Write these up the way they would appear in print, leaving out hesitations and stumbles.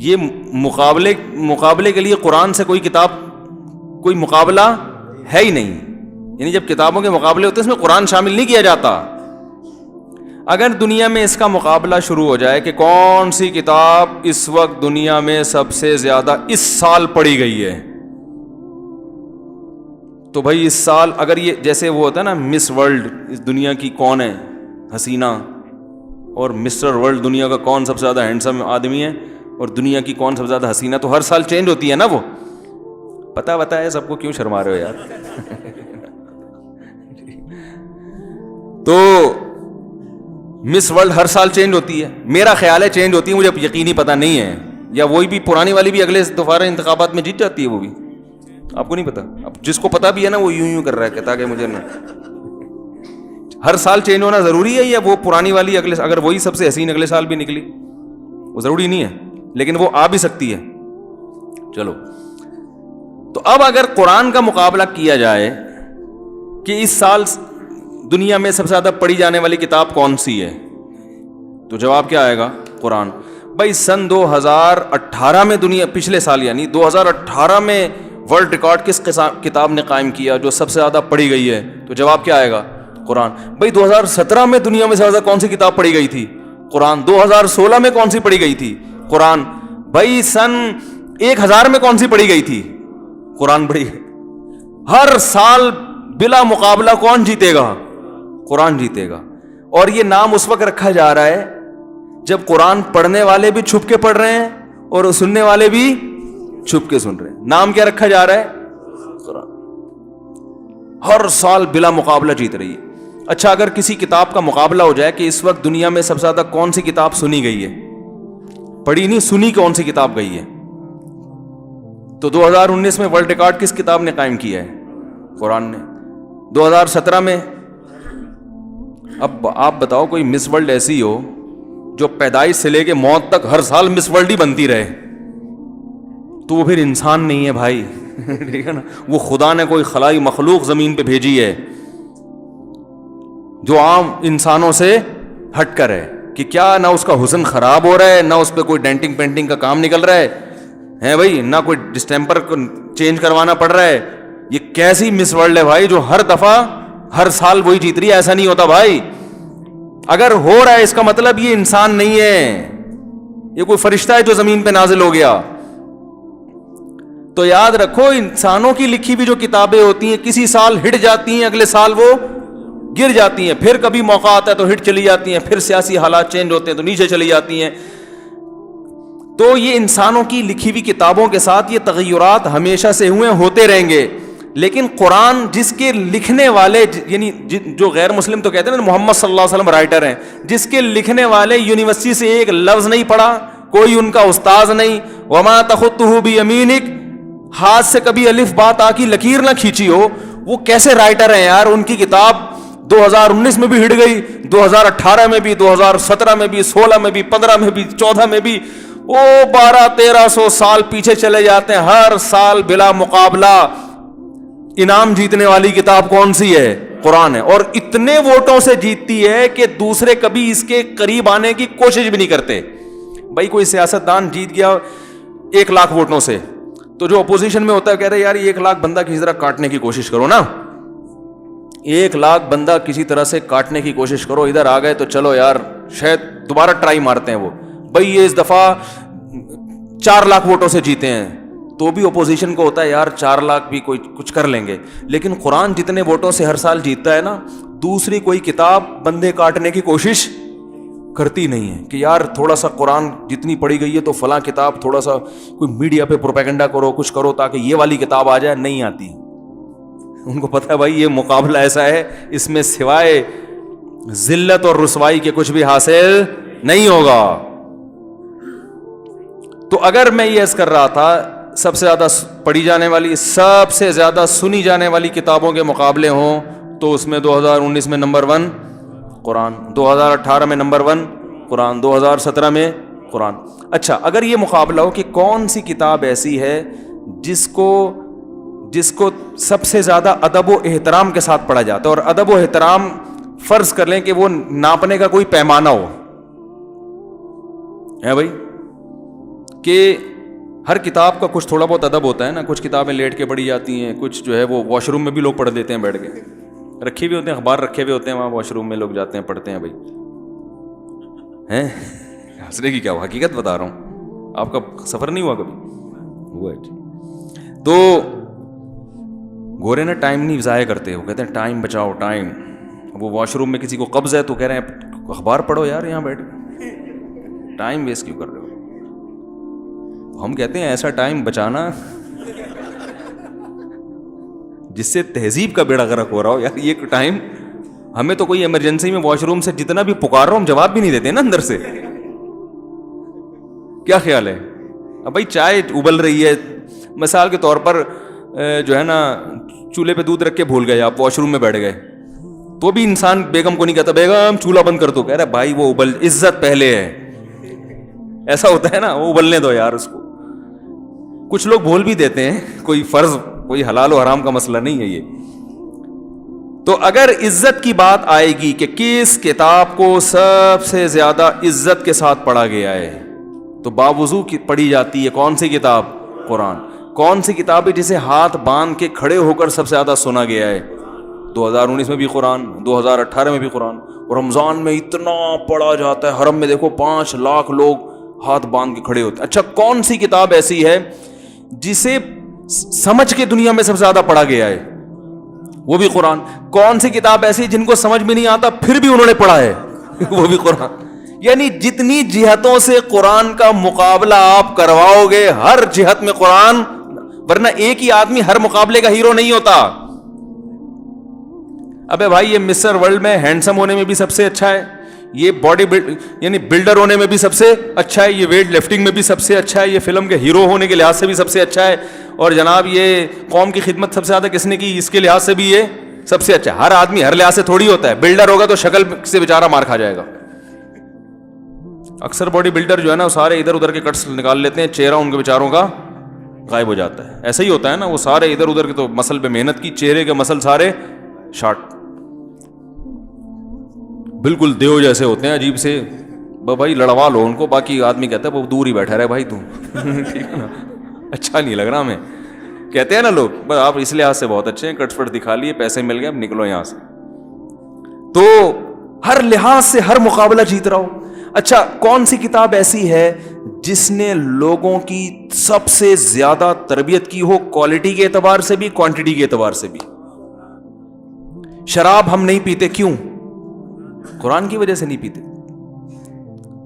یہ مقابلے کے لیے قرآن سے کوئی کتاب کوئی مقابلہ ہے ہی نہیں. یعنی جب کتابوں کے مقابلے ہوتے ہیں اس میں قرآن شامل نہیں کیا جاتا. اگر دنیا میں اس کا مقابلہ شروع ہو جائے کہ کون سی کتاب اس وقت دنیا میں سب سے زیادہ اس سال پڑھی گئی ہے, تو بھائی اس سال اگر یہ جیسے وہ ہوتا ہے نا مس ورلڈ, اس دنیا کی کون ہے حسینہ, اور مسٹر ورلڈ دنیا کا کون سب سے زیادہ ہینڈسم آدمی ہے, اور دنیا کی کون سب سے زیادہ حسینہ, تو ہر سال چینج ہوتی ہے نا. وہ پتہ ہے سب کو, کیوں شرما رہے ہو یار. تو مس ورلڈ ہر سال چینج ہوتی ہے, میرا خیال ہے چینج ہوتی ہے, مجھے یقینی پتہ نہیں ہے, یا وہی بھی پرانی والی بھی اگلے دوبارہ انتخابات میں جیت جاتی ہے, وہ بھی آپ کو نہیں پتا. اب جس کو پتا بھی ہے نا وہ یوں کر رہا ہے کہتا کہ مجھے نا ہر سال چینج ہونا ضروری ہے, یا وہ پرانی والی اگلے اگر وہی سب سے حسین اگلے سال بھی نکلی وہ ضروری نہیں ہے, لیکن وہ آ بھی سکتی ہے. چلو تو اب اگر قرآن کا مقابلہ کیا جائے کہ اس سال دنیا میں سب سے زیادہ پڑھی جانے والی کتاب کون سی ہے, تو جواب کیا آئے گا؟ قرآن. بھائی سن 2018 میں دنیا, پچھلے سال یعنی 2018 میں ورلڈ ریکارڈ کس کتاب نے قائم کیا جو سب سے زیادہ پڑھی گئی ہے, تو جواب کیا آئے گا؟ قرآن. بھائی 2017 میں دنیا میں سب سے زیادہ کون سی کتاب پڑھی گئی تھی؟ قرآن. 2016 میں کون سی پڑھی گئی تھی؟ قرآن. بھائی سن 1000 میں کون سی پڑھی گئی تھی؟ قرآن پڑھی گئی. ہر سال بلا مقابلہ کون جیتے گا؟ قرآن جیتے گا. اور یہ نام اس وقت رکھا جا رہا ہے جب قرآن پڑھنے والے بھی چھپ کے پڑھ رہے ہیں اور سننے والے بھی چھپ کے سن رہے ہیں. نام کیا رکھا جا رہا ہے؟ قرآن. ہر سال بلا مقابلہ جیت رہی ہے. اچھا اگر کسی کتاب کا مقابلہ ہو جائے کہ اس وقت دنیا میں سب سے زیادہ کون سی کتاب سنی گئی ہے, پڑھی نہیں سنی کون سی کتاب گئی ہے, تو 2019 میں ورلڈ ریکارڈ کس کتاب نے قائم کیا ہے؟ قرآن نے. 2017 میں, اب آپ بتاؤ کوئی مس ورلڈ ایسی ہو جو پیدائش سے لے کے موت تک ہر سال مس ورلڈ ہی بنتی رہے, تو وہ پھر انسان نہیں ہے بھائی. ٹھیک ہے نا, وہ خدا نے کوئی خلائی مخلوق زمین پہ بھیجی ہے جو عام انسانوں سے ہٹ کر ہے, کہ کیا نہ اس کا حسن خراب ہو رہا ہے, نہ اس پہ کوئی ڈینٹنگ پینٹنگ کا کام نکل رہا ہے بھائی, نہ کوئی ڈسٹیمپر کو چینج کروانا پڑ رہا ہے. یہ کیسی مس ورلڈ ہے بھائی جو ہر دفعہ ہر سال وہی جیت رہی ہے؟ ایسا نہیں ہوتا بھائی. اگر ہو رہا ہے اس کا مطلب یہ انسان نہیں ہے, یہ کوئی فرشتہ ہے جو زمین پہ نازل ہو گیا. تو یاد رکھو انسانوں کی لکھی بھی جو کتابیں ہوتی ہیں کسی سال ہٹ جاتی ہیں, اگلے سال وہ گر جاتی ہیں, پھر کبھی موقع آتا ہے تو ہٹ چلی جاتی ہیں, پھر سیاسی حالات چینج ہوتے ہیں تو نیچے چلی جاتی ہیں. تو یہ انسانوں کی لکھی ہوئی کتابوں کے ساتھ یہ تغیرات ہمیشہ سے ہوئے, ہوتے رہیں گے. لیکن قرآن جس کے لکھنے والے, یعنی جو غیر مسلم تو کہتے ہیں نا محمد صلی اللہ علیہ وسلم رائٹر ہیں, جس کے لکھنے والے یونیورسٹی سے ایک لفظ نہیں پڑھا, کوئی ان کا استاذ نہیں, وما تخطہ بیمینک, ہاتھ سے کبھی الف با تا کی لکیر نہ کھینچی ہو, وہ کیسے رائٹر ہیں یار؟ ان کی کتاب 2019 میں بھی ہٹ گئی, 2018 میں بھی, 2017 میں بھی, 16 میں بھی, 15 میں بھی, 14 میں بھی, وہ 1200-1300 سال پیچھے چلے جاتے ہیں. ہر سال بلا مقابلہ انعام جیتنے والی کتاب کون سی ہے؟ قرآن ہے. اور اتنے ووٹوں سے جیتتی ہے کہ دوسرے کبھی اس کے قریب آنے کی کوشش بھی نہیں کرتے. بھائی کوئی سیاستدان جیت گیا 1 لاکھ ووٹوں سے, تو جو اپوزیشن میں ہوتا ہے کہہ رہے یار 1 لاکھ بندہ کسی طرح کاٹنے کی کوشش کرو نا, 1 لاکھ بندہ کسی طرح سے کاٹنے کی کوشش کرو, ادھر آ گئے تو چلو یار شاید دوبارہ ٹرائی مارتے ہیں وہ. بھائی یہ اس دفعہ 4 لاکھ ووٹوں سے جیتے ہیں, تو بھی اپوزیشن کو ہوتا ہے یار 4 لاکھ بھی کوئی کچھ کر لیں گے. لیکن قرآن جتنے ووٹوں سے ہر سال جیتتا ہے نا, دوسری کوئی کتاب بندے کاٹنے کی کوشش کرتی نہیں ہے کہ یار تھوڑا سا قرآن جتنی پڑھی گئی ہے تو فلاں کتاب تھوڑا سا کوئی میڈیا پہ پروپیگنڈا کرو, کچھ کرو تاکہ یہ والی کتاب آ جائے. نہیں آتی. ان کو پتہ ہے بھائی یہ مقابلہ ایسا ہے, اس میں سوائے ذلت اور رسوائی کے کچھ بھی حاصل نہیں ہوگا. تو اگر میں یہ عرض کر رہا تھا سب سے زیادہ پڑھی جانے والی, سب سے زیادہ سنی جانے والی کتابوں کے مقابلے ہوں تو اس میں 2019 میں نمبر 1 قرآن, 2018 میں نمبر 1 قرآن, 2017 میں قرآن. اچھا اگر یہ مقابلہ ہو کہ کون سی کتاب ایسی ہے جس کو سب سے زیادہ ادب و احترام کے ساتھ پڑھا جاتا ہے, اور ادب و احترام فرض کر لیں کہ وہ ناپنے کا کوئی پیمانہ ہو, ہے بھائی کہ ہر کتاب کا کچھ تھوڑا بہت ادب ہوتا ہے نا. کچھ کتابیں لیٹ کے پڑھی جاتی ہیں, کچھ جو ہے وہ واش روم میں بھی لوگ پڑھ دیتے ہیں بیٹھ کے, رکھے ہوئے ہوتے ہیں, اخبار رکھے ہوئے ہوتے ہیں وہاں واش روم میں, لوگ جاتے ہیں پڑھتے ہیں. بھائی ہیں ہنسنے کی کیا, حقیقت بتا رہا ہوں. آپ کا سفر نہیں ہوا کبھی؟ ہوا ہے. تو گورے نا ٹائم نہیں ضائع کرتے, وہ کہتے ہیں ٹائم بچاؤ ٹائم. وہ واش روم میں کسی کو قبض ہے تو کہہ رہے ہیں اخبار پڑھو یار یہاں بیٹھ کے, ٹائم ویسٹ کیوں کر رہے ہو. ہم کہتے ہیں ایسا ٹائم بچانا جس سے تہذیب کا بیڑا غرق ہو رہا ہو. یار یہ ٹائم ہمیں تو کوئی ایمرجنسی میں واش روم سے جتنا بھی پکار رہا ہوں ہم جواب بھی نہیں دیتے نا اندر سے. کیا خیال ہے؟ اب بھائی چائے ابل رہی ہے, مثال کے طور پر جو ہے نا چولہے پہ دودھ رکھ کے بھول گئے, آپ واش روم میں بیٹھ گئے, تو بھی انسان بیگم کو نہیں کہتا بیگم چولہا بند کر دو, کہہ رہا بھائی وہ ابل, عزت پہلے ہے. ایسا ہوتا ہے نا, وہ ابلنے دو یار اس کو. کچھ لوگ بھول بھی دیتے ہیں, کوئی فرض کوئی حلال و حرام کا مسئلہ نہیں ہے یہ. تو اگر عزت کی بات آئے گی کہ کس کتاب کو سب سے زیادہ عزت کے ساتھ پڑھا گیا ہے, تو باوضو کی پڑھی جاتی ہے کون سی کتاب؟ قرآن. کون سی کتاب ہے جسے ہاتھ باندھ کے کھڑے ہو کر سب سے زیادہ سنا گیا ہے؟ 2019 میں بھی قرآن, 2018 میں بھی قرآن. اور رمضان میں اتنا پڑھا جاتا ہے, حرم میں دیکھو 5 لاکھ لوگ ہاتھ باندھ کے کھڑے ہوتے ہیں. اچھا کون سی کتاب ایسی ہے جسے سمجھ کے دنیا میں سب سے زیادہ پڑھا گیا ہے؟ وہ بھی قرآن. کون سی کتاب ایسی جن کو سمجھ میں نہیں آتا پھر بھی انہوں نے پڑھا ہے؟ وہ بھی قرآن. یعنی جتنی جہتوں سے قرآن کا مقابلہ آپ کرواؤ گے, ہر جہت میں قرآن, ورنہ ایک ہی آدمی ہر مقابلے کا ہیرو نہیں ہوتا. ابے بھائی یہ مسٹر ورلڈ میں ہینڈسم ہونے میں بھی سب سے اچھا ہے, یہ باڈی یعنی بلڈر ہونے میں بھی سب سے اچھا ہے, یہ ویٹ لفٹنگ میں بھی سب سے اچھا ہے, یہ فلم کے ہیرو ہونے کے لحاظ سے بھی سب سے اچھا ہے, اور جناب یہ قوم کی خدمت سب سے زیادہ کس نے کی اس کے لحاظ سے بھی یہ سب سے اچھا ہے. ہر آدمی ہر لحاظ سے تھوڑی ہوتا ہے. بلڈر ہوگا تو شکل سے بیچارہ مار کھا جائے گا. اکثر باڈی بلڈر جو ہے نا وہ سارے ادھر ادھر کے کٹس نکال لیتے ہیں, چہرہ ان کے بیچاروں کا غائب ہو جاتا ہے. ایسا ہی ہوتا ہے نا, وہ سارے ادھر ادھر کے تو مسل پہ محنت کی, چہرے کے مسل سارے شارٹ, بالکل دیو جیسے ہوتے ہیں عجیب سے. بھائی لڑوا لو ان کو, باقی آدمی کہتا ہے وہ دور ہی بیٹھا رہے بھائی تم ٹھیک ہے نا, اچھا نہیں لگ رہا ہمیں. کہتے ہیں نا لوگ بس آپ اس لحاظ سے بہت اچھے ہیں, کٹ فٹ دکھا لیے, پیسے مل گئے, اب نکلو یہاں سے. تو ہر لحاظ سے ہر مقابلہ جیت رہا ہو. اچھا کون سی کتاب ایسی ہے جس نے لوگوں کی سب سے زیادہ تربیت کی ہو, کوالٹی کے اعتبار سے بھی کوانٹٹی کے اعتبار سے بھی؟ شراب ہم نہیں پیتے, کیوں؟ قرآن کی وجہ سے نہیں پیتے.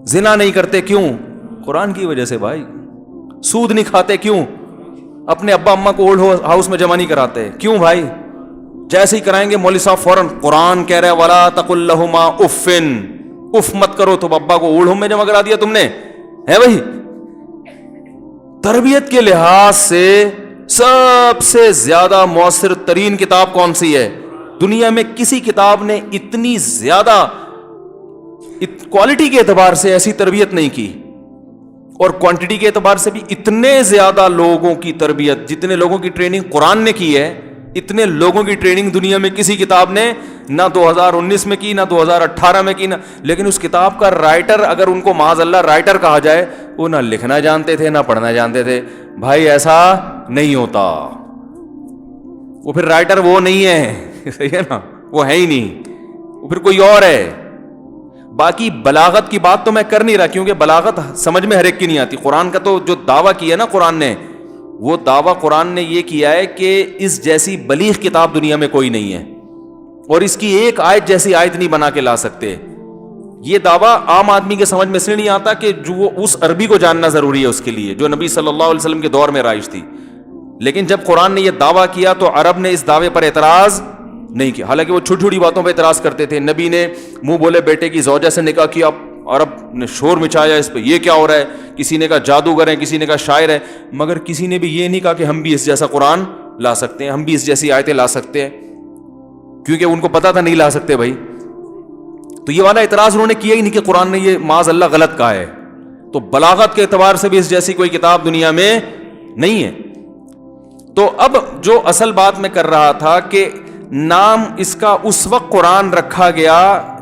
زنا نہیں کرتے, کیوں؟ قرآن کی وجہ سے بھائی. سود نہیں کھاتے, کیوں؟ اپنے ابا اما کو اولڈ ہاؤس میں جمع نہیں کراتے, کیوں بھائی؟ جیسے ہی کرائیں گے مولوی صاحب فوراً قرآن کہہ رہے ولا تقل لہما اف, اف مت کرو, تو ابا کو اولڈ ہوم میں جمع کرا دیا تم نے, ہے بھائی. تربیت کے لحاظ سے سب سے زیادہ مؤثر ترین کتاب کون سی ہے دنیا میں؟ کسی کتاب نے اتنی زیادہ کوالٹی کے اعتبار سے ایسی تربیت نہیں کی, اور کوانٹٹی کے اعتبار سے بھی اتنے زیادہ لوگوں کی تربیت, جتنے لوگوں کی ٹریننگ قرآن نے کی ہے, اتنے لوگوں کی ٹریننگ دنیا میں کسی کتاب نے نہ 2019 میں کی, نہ 2018 میں کی. نہ لیکن اس کتاب کا رائٹر, اگر ان کو معاذ اللہ رائٹر کہا جائے, وہ نہ لکھنا جانتے تھے نہ پڑھنا جانتے تھے. بھائی ایسا نہیں ہوتا, وہ پھر رائٹر وہ نہیں ہے, صحیح ہے نا, وہ ہے ہی نہیں, وہ پھر کوئی اور ہے. باقی بلاغت کی بات تو میں کر نہیں رہا, کیونکہ بلاغت سمجھ میں ہر ایک کی نہیں آتی. قرآن کا تو جو دعویٰ کیا نا قرآن نے, وہ دعویٰ قرآن نے یہ کیا ہے کہ اس جیسی بلیغ کتاب دنیا میں کوئی نہیں ہے, اور اس کی ایک آیت جیسی آیت نہیں بنا کے لا سکتے. یہ دعویٰ عام آدمی کے سمجھ میں اس لیے نہیں آتا کہ جو وہ اس عربی کو جاننا ضروری ہے اس کے لیے, جو نبی صلی اللہ علیہ وسلم کے دور میں رائج تھی. لیکن جب قرآن نے یہ دعویٰ کیا تو عرب نے اس دعوے پر اعتراض نہیں کیا, حالانکہ وہ چھوٹی چھوٹی باتوں پہ اعتراض کرتے تھے. نبی نے منہ بولے بیٹے کی زوجہ سے نکاح کیا, عرب نے شور مچایا اس پہ, یہ کیا ہو رہا ہے, کسی نے کہا جادوگر ہے, کسی نے کہا شاعر ہے, مگر کسی نے بھی یہ نہیں کہا کہ ہم بھی اس جیسا قرآن لا سکتے ہیں, ہم بھی اس جیسی آیتیں لا سکتے ہیں, کیونکہ ان کو پتا تھا نہیں لا سکتے بھائی. تو یہ والا اعتراض انہوں نے کیا ہی نہیں کہ قرآن نے یہ معاذ اللہ غلط کہا ہے. تو بلاغت کے اعتبار سے بھی اس جیسی کوئی کتاب دنیا میں نہیں ہے. تو اب جو اصل بات میں کر رہا تھا کہ نام اس کا اس وقت قرآن رکھا گیا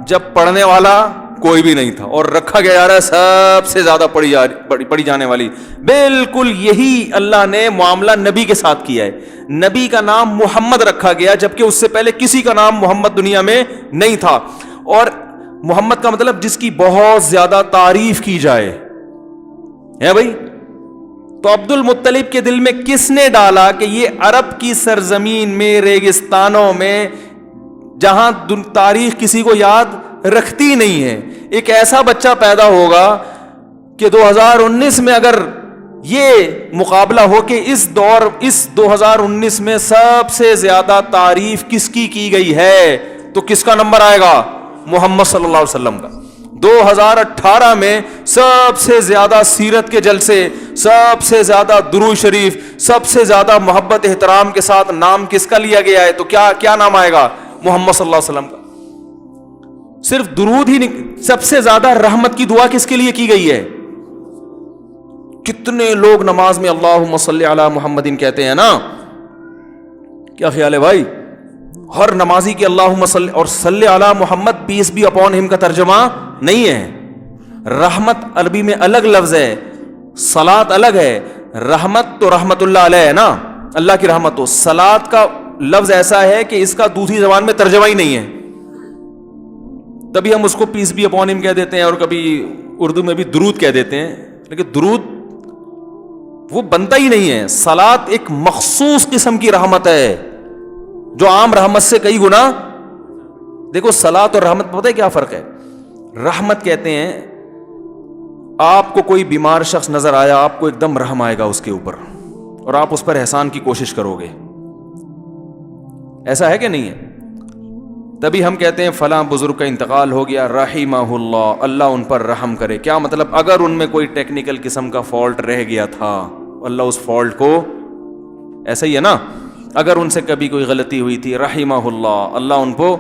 جب پڑھنے والا کوئی بھی نہیں تھا, اور رکھا گیا جا رہا ہے سب سے زیادہ پڑھی جانے والی. بالکل یہی اللہ نے معاملہ نبی کے ساتھ کیا ہے. نبی کا نام محمد رکھا گیا, جبکہ اس سے پہلے کسی کا نام محمد دنیا میں نہیں تھا. اور محمد کا مطلب جس کی بہت زیادہ تعریف کی جائے ہے بھائی. تو عبد المطلب کے دل میں کس نے ڈالا کہ یہ عرب کی سرزمین میں, ریگستانوں میں, جہاں تاریخ کسی کو یاد رکھتی نہیں ہے, ایک ایسا بچہ پیدا ہوگا کہ 2019 میں اگر یہ مقابلہ ہو کہ اس 2019 میں سب سے زیادہ تعریف کس کی گئی ہے, تو کس کا نمبر آئے گا؟ محمد صلی اللہ علیہ وسلم کا. 2018 میں سب سے زیادہ سیرت کے جلسے, سب سے زیادہ درود شریف, سب سے زیادہ محبت احترام کے ساتھ نام کس کا لیا گیا ہے, تو کیا نام آئے گا؟ محمد صلی اللہ علیہ وسلم کا. صرف درود ہی نہیں, سب سے زیادہ رحمت کی دعا کس کے لیے کی گئی ہے؟ کتنے لوگ نماز میں اللہم صلی علی محمدین کہتے ہیں نا, کیا خیال ہے بھائی؟ ہر نمازی کی اللہم صلی اور صلی علی محمد پیس بی اپون ہم کا ترجمہ نہیں ہے. رحمت عربی میں الگ لفظ ہے, صلاۃ الگ ہے. رحمت تو رحمت اللہ علیہ ہے نا, اللہ کی رحمت. ہو صلاۃ کا لفظ ایسا ہے کہ اس کا دوسری زبان میں ترجمہ ہی نہیں ہے, تبھی ہم اس کو پیس بی اپون ہم کہہ دیتے ہیں, اور کبھی اردو میں بھی درود کہہ دیتے ہیں, لیکن درود وہ بنتا ہی نہیں ہے. صلاۃ ایک مخصوص قسم کی رحمت ہے جو عام رحمت سے کئی گنا. دیکھو صلاۃ اور رحمت پتہ ہے کیا فرق ہے؟ رحمت کہتے ہیں آپ کو کوئی بیمار شخص نظر آیا, آپ کو ایک دم رحم آئے گا اس کے اوپر, اور آپ اس پر احسان کی کوشش کرو گے. ایسا ہے کہ نہیں ہے؟ تبھی ہم کہتے ہیں فلاں بزرگ کا انتقال ہو گیا, رحمہ اللہ, اللہ ان پر رحم کرے. کیا مطلب؟ اگر ان میں کوئی ٹیکنیکل قسم کا فالٹ رہ گیا تھا, اللہ اس فالٹ کو, ایسا ہی ہے نا, اگر ان سے کبھی کوئی غلطی ہوئی تھی, رحمہ اللہ, اللہ ان کو.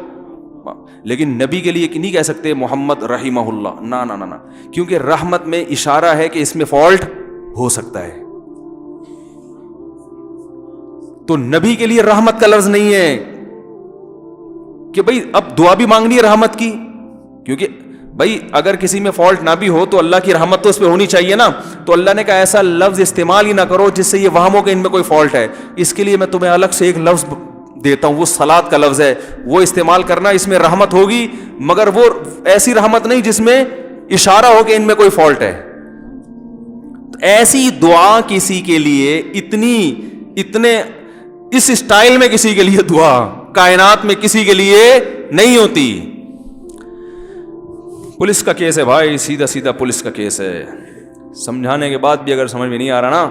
لیکن نبی کے لیے نہیں کہہ سکتے محمد رحمہ اللہ, نا نا نا نا, کیونکہ رحمت میں اشارہ ہے کہ اس میں فالٹ ہو سکتا ہے. تو نبی کے لیے رحمت کا لفظ نہیں ہے کہ بھئی اب دعا بھی مانگنی ہے رحمت کی, کیونکہ بھئی اگر کسی میں فالٹ نہ بھی ہو تو اللہ کی رحمت تو اس پہ ہونی چاہیے نا. تو اللہ نے کہا ایسا لفظ استعمال ہی نہ کرو جس سے یہ وہم ہو کہ ان میں کوئی فالٹ ہے. اس کے لیے میں تمہیں الگ سے ایک لفظ دیتا ہوں, وہ صلاۃ کا لفظ ہے, وہ استعمال کرنا. اس میں رحمت ہوگی, مگر وہ ایسی رحمت نہیں جس میں اشارہ ہو کہ ان میں کوئی فالٹ ہے. ایسی دعا کسی کے لیے اتنے اس اسٹائل میں کسی کے لیے دعا کائنات میں کسی کے لیے نہیں ہوتی. پولیس کا کیس ہے بھائی, سیدھا سیدھا پولیس کا کیس ہے. سمجھانے کے بعد بھی اگر سمجھ میں نہیں آ رہا نا,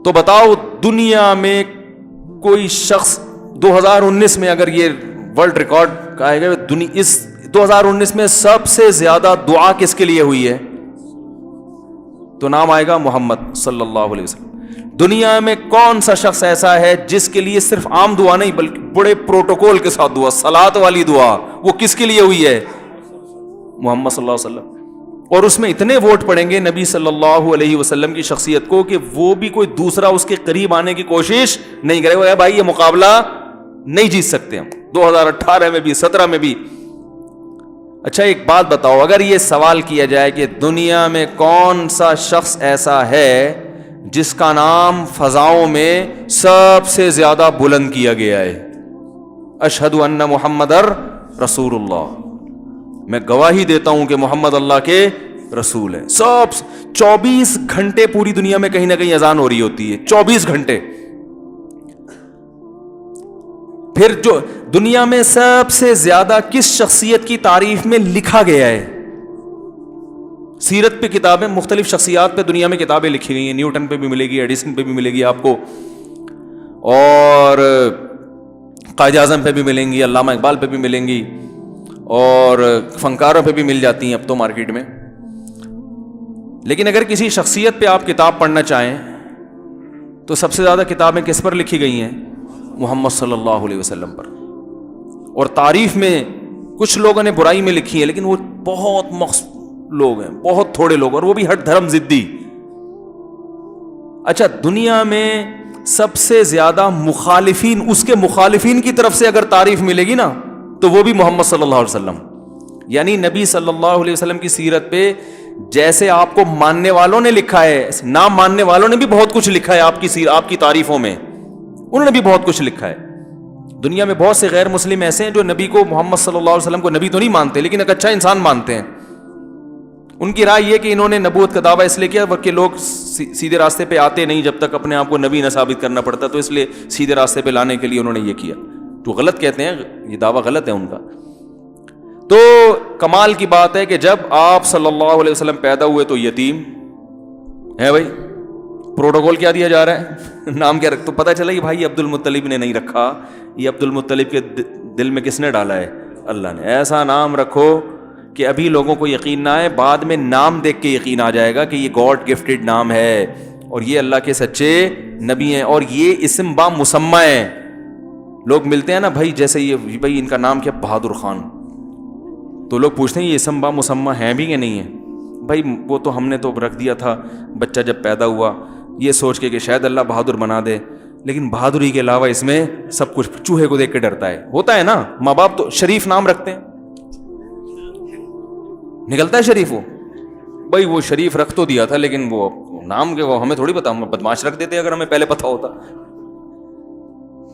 تو بتاؤ دنیا میں کوئی شخص 2019 میں اگر یہ ورلڈ ریکارڈ کہا گیا, اس 2019 میں سب سے زیادہ دعا کس کے لیے ہوئی ہے, تو نام آئے گا محمد صلی اللہ علیہ وسلم. دنیا میں کون سا شخص ایسا ہے جس کے لیے صرف عام دعا نہیں بلکہ بڑے پروٹوکول کے ساتھ دعا, صلاۃ والی دعا, وہ کس کے لیے ہوئی ہے؟ محمد صلی اللہ علیہ وسلم. اور اس میں اتنے ووٹ پڑیں گے نبی صلی اللہ علیہ وسلم کی شخصیت کو کہ وہ بھی کوئی دوسرا اس کے قریب آنے کی کوشش نہیں کرے گا. بھائی یہ مقابلہ نہیں جیت سکتے ہم 2018 میں بھی 17 میں بھی. اچھا ایک بات بتاؤ, اگر یہ سوال کیا جائے کہ دنیا میں کون سا شخص ایسا ہے جس کا نام فضاؤں میں سب سے زیادہ بلند کیا گیا ہے, اشہد ان محمد رسول اللہ, میں گواہی دیتا ہوں کہ محمد اللہ کے رسول ہیں. سب 24 گھنٹے پوری دنیا میں کہیں نہ کہیں اذان ہو رہی ہوتی ہے, 24 گھنٹے. پھر جو دنیا میں سب سے زیادہ کس شخصیت کی تعریف میں لکھا گیا ہے؟ سیرت پہ کتابیں, مختلف شخصیات پہ دنیا میں کتابیں لکھی گئی ہیں. نیوٹن پہ بھی ملے گی, ایڈیسن پہ بھی ملے گی آپ کو, اور قائد اعظم پہ بھی ملیں گی, علامہ اقبال پہ بھی ملیں گی, اور فنکاروں پہ بھی مل جاتی ہیں اب تو مارکیٹ میں. لیکن اگر کسی شخصیت پہ آپ کتاب پڑھنا چاہیں تو سب سے زیادہ کتابیں کس پر لکھی گئی ہیں؟ محمد صلی اللہ علیہ وسلم پر. اور تعریف میں کچھ لوگوں نے برائی میں لکھی ہے, لیکن وہ بہت لوگ ہیں, بہت تھوڑے لوگ, اور وہ بھی ہر دھرم ضدی. اچھا دنیا میں سب سے زیادہ مخالفین, اس کے مخالفین کی طرف سے اگر تعریف ملے گی نا تو وہ بھی محمد صلی اللہ علیہ وسلم. یعنی نبی صلی اللہ علیہ وسلم کی سیرت پہ جیسے آپ کو ماننے والوں نے لکھا ہے، نہ ماننے والوں نے بھی بہت کچھ لکھا ہے آپ کی تعریفوں میں، انہوں نے بھی بہت کچھ لکھا ہے. دنیا میں بہت سے غیر مسلم ایسے ہیں جو نبی کو، محمد صلی اللہ علیہ وسلم کو نبی تو نہیں مانتے لیکن ایک اچھا انسان مانتے ہیں. ان کی رائے یہ کہ انہوں نے نبوت کا دعویٰ اس لیے کیا کہ لوگ سیدھے راستے پہ آتے نہیں جب تک اپنے آپ کو نبی نہ ثابت کرنا پڑتا، تو اس لیے سیدھے راستے پہ لانے کے لیے انہوں نے یہ کیا. تو غلط کہتے ہیں، یہ دعویٰ غلط ہے ان کا. تو کمال کی بات ہے کہ جب آپ صلی اللہ علیہ وسلم پیدا ہوئے تو یتیم ہے. بھائی پروٹوکول کیا دیا جا رہا ہے، نام کیا رکھ، تو پتہ چلا کہ بھائی عبد المطلب نے نہیں رکھا، یہ عبد المطلب کے دل میں کس نے ڈالا ہے؟ اللہ نے. ایسا نام رکھو کہ ابھی لوگوں کو یقین نہ آئے، بعد میں نام دیکھ کے یقین آ جائے گا کہ یہ گاڈ گفٹڈ نام ہے اور یہ اللہ کے سچے نبی ہیں، اور یہ اسم با مسمى ہے. لوگ ملتے ہیں نا بھائی، جیسے یہ بھائی ان کا نام کیا، بہادر خان، تو لوگ پوچھتے ہیں یہ اسم با مسمى ہے بھی کہ نہیں ہے؟ بھائی وہ تو ہم نے تو رکھ دیا تھا بچہ جب پیدا ہوا یہ سوچ کے کہ شاید اللہ بہادر بنا دے، لیکن بہادری کے علاوہ اس میں سب کچھ، چوہے کو دیکھ کے ڈرتا ہے، ہوتا ہے نا. ماں باپ تو شریف نام رکھتے ہیں، نکلتا ہے شریف. وہ بھائی وہ شریف رکھ تو دیا تھا لیکن وہ نام کے وہ ہمیں تھوڑی پتا، ہم بدماش رکھ دیتے اگر ہمیں پہلے پتہ ہوتا.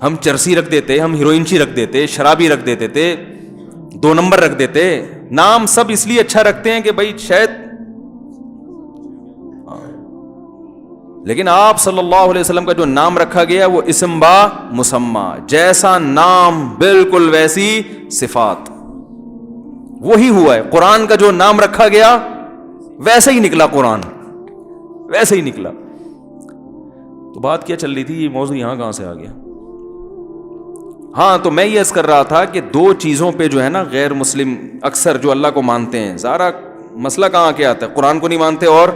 ہم چرسی رکھ دیتے، ہم ہیروئنچی رکھ دیتے، شرابی رکھ دیتے تھے، 2 نمبر رکھ دیتے. نام سب اس لیے اچھا رکھتے ہیں کہ بھائی شاید، لیکن آپ صلی اللہ علیہ وسلم کا جو نام رکھا گیا وہ اسم با مسمى، جیسا نام بالکل ویسی صفات، وہی ہوا ہے. قرآن کا جو نام رکھا گیا ویسے ہی نکلا، قرآن ویسے ہی نکلا. تو بات کیا چل رہی تھی، یہ موضوع یہاں کہاں سے آ گیا؟ ہاں تو میں یہ عرض کر رہا تھا کہ 2 چیزوں پہ جو ہے نا غیر مسلم اکثر جو اللہ کو مانتے ہیں، ذرا مسئلہ کہاں کے آتا ہے، قرآن کو نہیں مانتے اور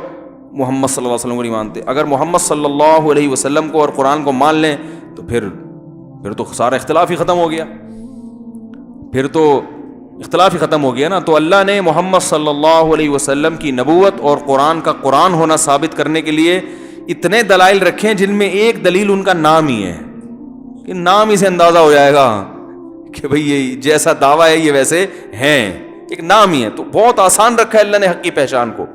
محمد صلی اللہ علیہ وسلم کو نہیں مانتے. اگر محمد صلی اللہ علیہ وسلم کو اور قرآن کو مان لیں تو پھر تو سارا اختلاف ہی ختم ہو گیا، پھر تو اختلاف ہی ختم ہو گیا نا. تو اللہ نے محمد صلی اللہ علیہ وسلم کی نبوت اور قرآن کا قرآن ہونا ثابت کرنے کے لیے اتنے دلائل رکھے ہیں، جن میں ایک دلیل ان کا نام ہی ہے، کہ نام ہی سے اندازہ ہو جائے گا کہ بھئی یہ جیسا دعویٰ ہے یہ ویسے ہیں، ایک نام ہی ہے. تو بہت آسان رکھا ہے اللہ نے حق کی پہچان کو.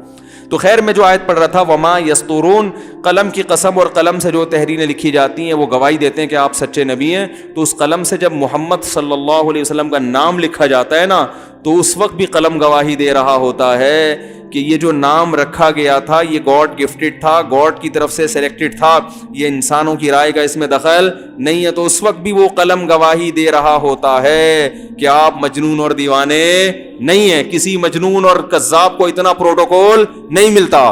تو خیر میں جو آیت پڑھ رہا تھا، وما یسترون، قلم کی قسم، اور قلم سے جو تحریریں لکھی جاتی ہیں وہ گواہی دیتے ہیں کہ آپ سچے نبی ہیں. تو اس قلم سے جب محمد صلی اللہ علیہ وسلم کا نام لکھا جاتا ہے نا، تو اس وقت بھی قلم گواہی دے رہا ہوتا ہے کہ یہ جو نام رکھا گیا تھا یہ گاڈ گفٹڈ تھا، گاڈ کی طرف سے سلیکٹڈ تھا، یہ انسانوں کی رائے کا اس میں دخل نہیں ہے. تو اس وقت بھی وہ قلم گواہی دے رہا ہوتا ہے کہ آپ مجنون اور دیوانے نہیں ہیں. کسی مجنون اور کذاب کو اتنا پروٹوکول نہیں ملتا.